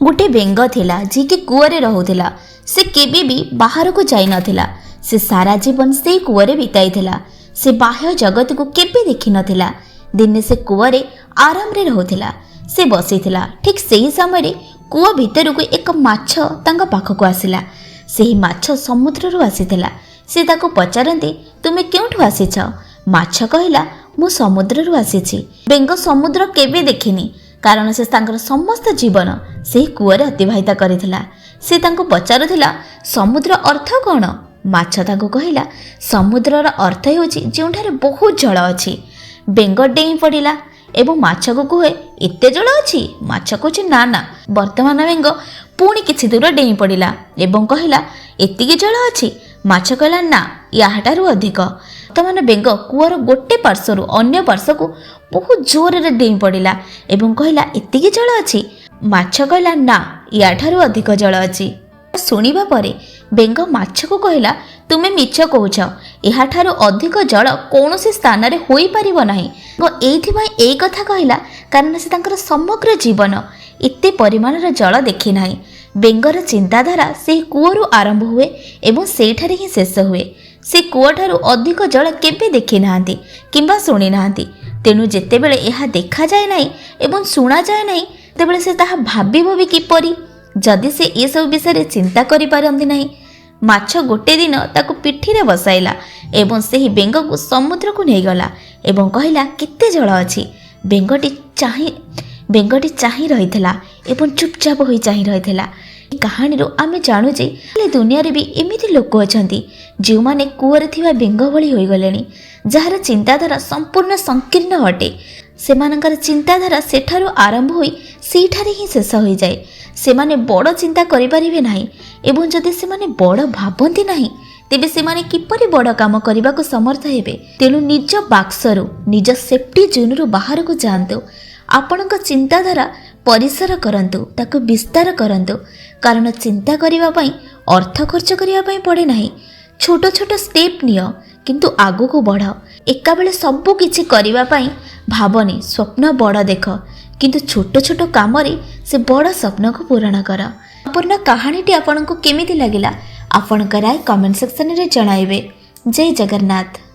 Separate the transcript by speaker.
Speaker 1: गोटे बेंग थिला जी के कूअरे रहुथिला। से केबे भी बाहर को जाई नथिला। से सारा जीवन से कूअरे बिताइथिला। से बाह्य जगत को केबे देखि नथिला। दिने से कूअरे आराम रे रहुथिला। से बसिथिला। ठीक सेही समय कूआ भितर को एक माछ तांका पाखक आसिला। सेही माछ समुद्र रु आसिथिला। से ताको पचारंती तुमे केउठु आसिछ? माछ कहिला मु समुद्र रु आसिछि। बेंग समुद्र केबे देखिनी कारण से तांकर समस्त जीवन से कूअरे अतिबाहित करिथिला। से तांको पचारुथिला समुद्र अर्थ कौन? माछ तांको कहिला समुद्रर अर्थ हेउछि जेउठारे बहुत जल अछि। बेंग डेई पड़िला एवं माछ को कहे एते जल अछि? माछ कहछि ना ना। वर्तमान बेंग पुणी किछि दूर डेई पड़िला एवं कहिला एतिकी जल अछि? माछ कहला ना याठारु अधिक। वर्तमान बेंग कूअर गोटे पार्श्वरु अन्य पार्श्व को बहुत जोर रे डेई पड़िला एवं कहिला एतिकी जल अछि? माछ कहला ना याठारु अधिक जल अछि। सुनिबा परे बेंग माछ को कहिला तुमे मिछ कहूछ। याठारु अधिक जल कौनसी स्थान रे होई परिबो नाही। एइथिबाई एई कथा कहिला कारण से तांकर समग्र जीवन एते परिमाणर जल देखि नाही। बेंगर चिंताधारा से कूअरु आरंभ हुए एवं सेठारे ही शेष हुए। से कूअठारु अधिक जल केबे देखि नाहांती किंबा सुनी नाहांती। तेणु जेतेबेले एहा देखा जाए नाही एवं सुना जाए नाही तेबेले से ताहा भाबिबो भी किपरि जदि से ए सब विषय चिंता करि पारंती नाही। माछ गोटे दिन ताको पिठी रे बसाइला एवं सेही बेंग को समुद्र को नहीं गला एवं कहिला केते जल अछि। बेंगटी चाहि रहिथिला एवं चुपचाप होई चाहि रहिथिला। कहानी रो आमे जानु जे दुनिया रे भी एमिति लोक अछंती जे माने कूअरे थिबा बेंग भली होई गलेनी जहार चिंताधारा संपूर्ण संकीर्ण अटे। सेमानकर चिंताधारा सेठारु आरंभ होई सेठारे ही शेष होई जाए। सेमाने बड़ चिंता करि परिबे नाही एवं जदि सेमाने बड़ भाबंती नाही तेबे सेमाने किपरि बड़ काम करबा को समर्थ हेबे। तेनु निज बाक्सरु निज सेफ्टी जोन रु बाहर को जांतु। आपणक चिंताधारा परिसर करंतु ताको विस्तार करंतु कारण चिंता करिबा पई अर्थ खर्च करिबा पई पड़े नाही। छोट छोट स्टेप नियो किंतु आगु को बढ़। एका बेले सब किछि करिबा पई भाबनी स्वप्न बड़ देख किंतु छोट छोट काम रे से बड़ स्वप्न को पूर्ण कर। संपूर्ण कहानीटी आपनको केमिति लागिला आपणकर राय कमेंट सेक्शन रे जणाइबे। जय जगन्नाथ।